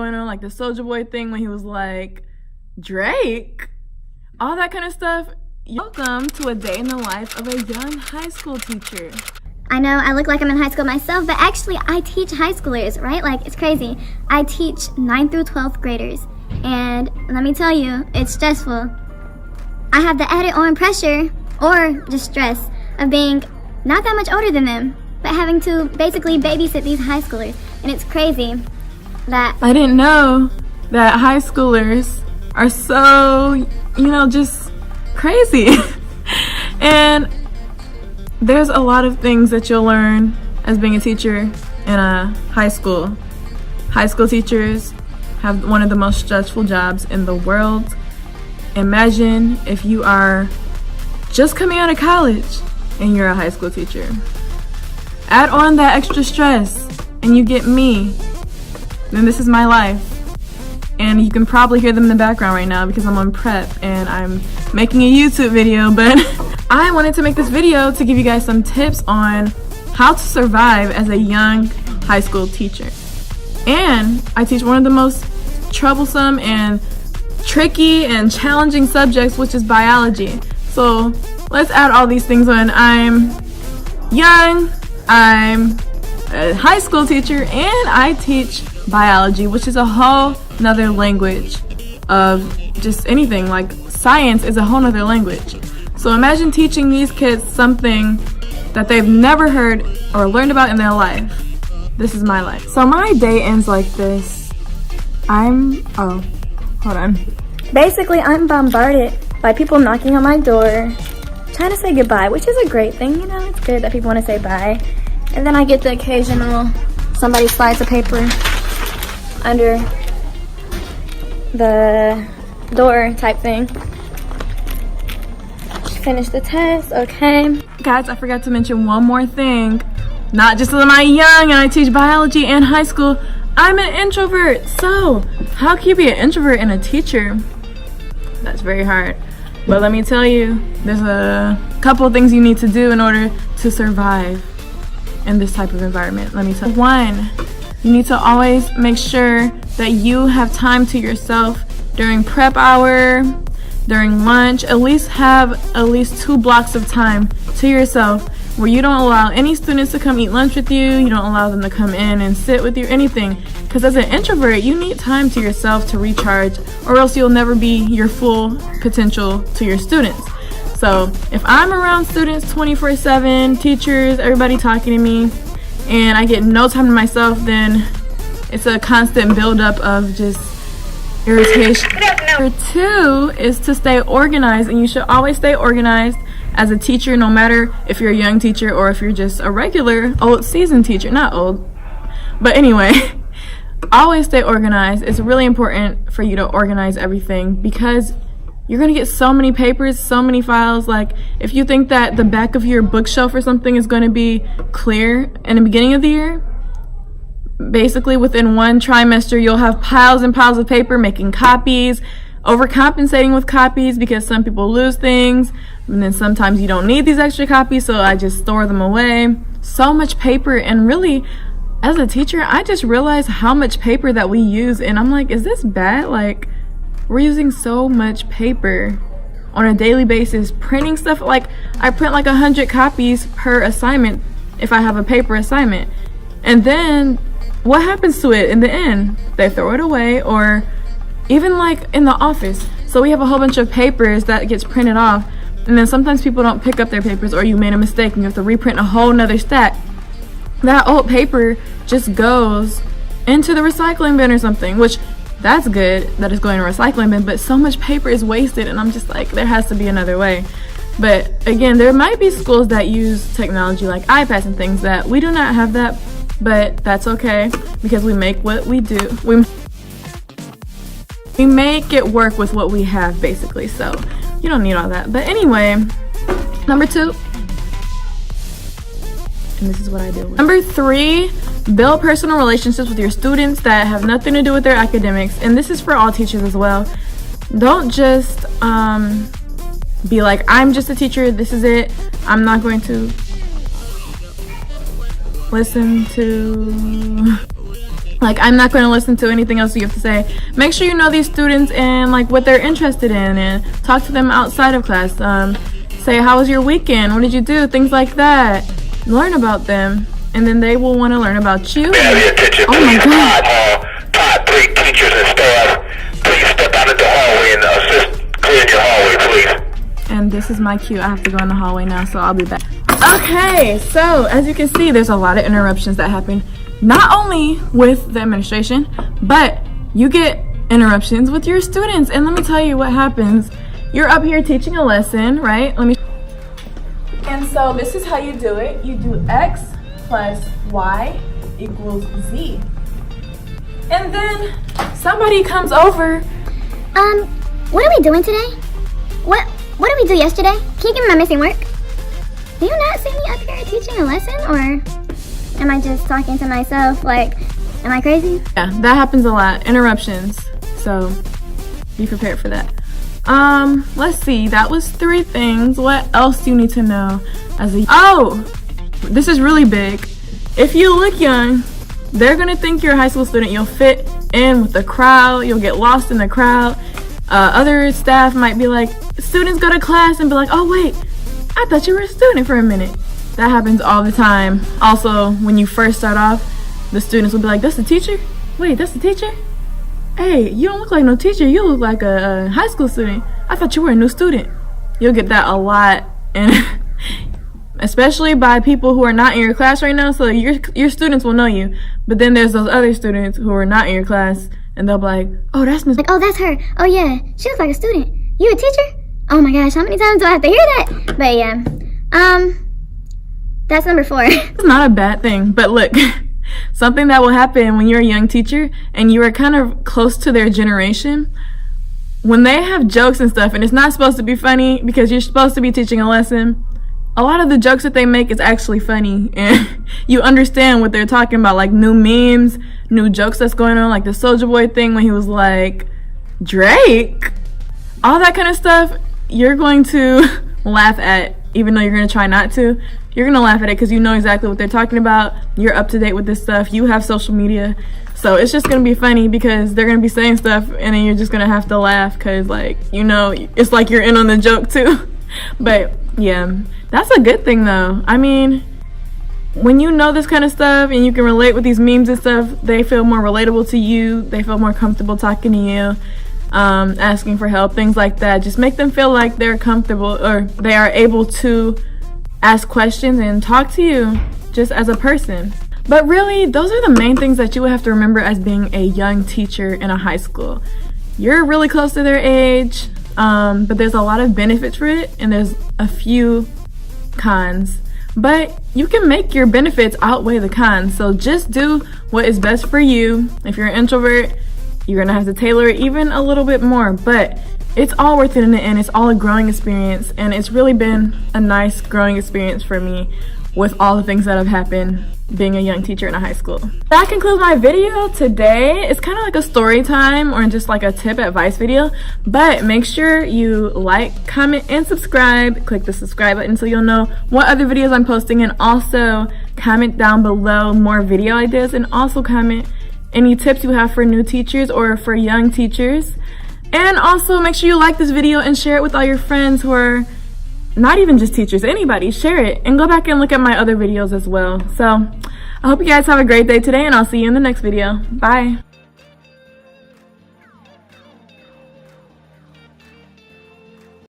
going on, like the Soulja Boy thing when he was like, Drake, all that kind of stuff. Welcome to a day in the life of a young high school teacher. I know I look like I'm in high school myself, but actually I teach high schoolers, right? Like, it's crazy. I teach 9th through 12th graders, and let me tell you, it's stressful. I have the added on pressure, or just stress, of being not that much older than them, but having to basically babysit these high schoolers. And it's crazy that I didn't know that high schoolers are so, just crazy. And there's a lot of things that you'll learn as being a teacher in a high school. High school teachers have one of the most stressful jobs in the world. Imagine if you are just coming out of college and you're a high school teacher. Add on that extra stress and you get me. Then this is my life. And you can probably hear them in the background right now because I'm on prep and I'm making a YouTube video, but I wanted to make this video to give you guys some tips on how to survive as a young high school teacher. And I teach one of the most troublesome and tricky and challenging subjects, which is biology. So let's add all these things on. I'm young, I'm a high school teacher, and I teach biology, which is a whole nother language of just anything. Like, science is a whole nother language. So imagine teaching these kids something that they've never heard or learned about in their life. This is my life. So my day ends like this. Basically, I'm bombarded by people knocking on my door, trying to say goodbye, which is a great thing. It's good that people want to say bye. And then I get the occasional, somebody slides a paper under the door type thing. Finish the test, okay. Guys, I forgot to mention one more thing. Not just am I young and I teach biology and high school, I'm an introvert. So, how can you be an introvert and a teacher? That's very hard. But let me tell you, there's a couple of things you need to do in order to survive in this type of environment. Let me tell you. One, you need to always make sure that you have time to yourself during prep hour, during lunch. At least have at least 2 blocks of time to yourself where you don't allow any students to come eat lunch with you, you don't allow them to come in and sit with you, anything. Because as an introvert, you need time to yourself to recharge, or else you'll never be your full potential to your students. So if I'm around students 24/7, teachers, everybody talking to me, and I get no time to myself, then it's a constant buildup of just irritation. Number 2 is to stay organized, and you should always stay organized as a teacher, no matter if you're a young teacher or if you're just a regular old seasoned teacher. Not old, but anyway. Always stay organized. It's really important for you to organize everything because you're gonna get so many papers, so many files. Like, if you think that the back of your bookshelf or something is going to be clear in the beginning of the year, basically within one trimester you'll have piles and piles of paper, making copies, overcompensating with copies because some people lose things, and then sometimes you don't need these extra copies, so I just store them away. So much paper. And really, as a teacher, I just realized how much paper that we use, and I'm like, is this bad? Like, we're using so much paper on a daily basis, printing stuff. Like, I print like 100 copies per assignment if I have a paper assignment, and then what happens to it in the end? They throw it away, or even like in the office. So we have a whole bunch of papers that gets printed off, and then sometimes people don't pick up their papers, or you made a mistake and you have to reprint a whole nother stack. That old paper just goes into the recycling bin or something, which that's good that it's going to recycling bin, but so much paper is wasted, and I'm just like, there has to be another way. But again, there might be schools that use technology like iPads and things that we do not have that, but that's okay because we make what we do. We make it work with what we have, basically, so you don't need all that. But anyway, number 2, and this is what I do. Number 3, build personal relationships with your students that have nothing to do with their academics, and this is for all teachers as well. Don't just be like, I'm just a teacher, this is it, I'm not going to listen to Like, I'm not going to listen to anything else you have to say. Make sure you know these students and like what they're interested in, and talk to them outside of class. Say, how was your weekend? What did you do? Things like that. Learn about them, and then they will want to learn about you. Oh my God. Part 3 teachers and staff, please step out of the hallway and assist clearing your hallway, please. And this is my cue. I have to go in the hallway now, so I'll be back. Okay, so as you can see, there's a lot of interruptions that happen, not only with the administration, but you get interruptions with your students. And let me tell you what happens. You're up here teaching a lesson, right? And so this is how you do it. You do x plus y equals z. And then somebody comes over. What are we doing today? What did we do yesterday? Can you give me my missing work? Do you not see me up here teaching a lesson, or am I just talking to myself? Like, am I crazy? Yeah, that happens a lot. Interruptions. So be prepared for that. Let's see. That was 3 things. What else do you need to know as a... Oh, this is really big. If you look young, they're gonna think you're a high school student. You'll fit in with the crowd. You'll get lost in the crowd. Other staff might be like, students go to class and be like, oh wait, I thought you were a student for a minute. That happens all the time. Also, when you first start off, the students will be like, that's the teacher? Wait, that's the teacher? Hey, you don't look like no teacher. You look like a high school student. I thought you were a new student. You'll get that a lot, and especially by people who are not in your class right now. So your students will know you, but then there's those other students who are not in your class, and they'll be like, oh, that's Miss... Like, oh, that's her. Oh yeah, she looks like a student. You a teacher? Oh my gosh, how many times do I have to hear that? But yeah, that's number 4. It's not a bad thing, but look, something that will happen when you're a young teacher and you are kind of close to their generation, when they have jokes and stuff, and it's not supposed to be funny because you're supposed to be teaching a lesson, a lot of the jokes that they make is actually funny, and you understand what they're talking about, like new memes, new jokes that's going on, like the Soulja Boy thing when he was like, Drake, all that kind of stuff. You're going to laugh at, even though you're going to try not to. You're going to laugh at it because you know exactly what they're talking about. You're up to date with this stuff. You have social media. So it's just going to be funny because they're going to be saying stuff, and then you're just going to have to laugh because, like, you know, it's like you're in on the joke too. But yeah, that's a good thing though. I mean, when you know this kind of stuff and you can relate with these memes and stuff, they feel more relatable to you. They feel more comfortable talking to you. Asking for help, things like that. Just make them feel like they're comfortable, or they are able to ask questions and talk to you just as a person. But really, those are the main things that you would have to remember as being a young teacher in a high school. You're really close to their age, but there's a lot of benefits for it, and there's a few cons. But you can make your benefits outweigh the cons, so just do what is best for you. If you're an introvert, you're gonna have to tailor it even a little bit more, but it's all worth it in the end. It's all a growing experience, and it's really been a nice growing experience for me with all the things that have happened being a young teacher in a high school. That concludes my video today. It's kind of like a story time or just like a tip advice video, but make sure you like, comment, and subscribe. Click the subscribe button so you'll know what other videos I'm posting, and also comment down below more video ideas, and also comment any tips you have for new teachers or for young teachers. And also make sure you like this video and share it with all your friends who are not even just teachers, anybody. Share it and go back and look at my other videos as well. So I hope you guys have a great day today, and I'll see you in the next video. Bye.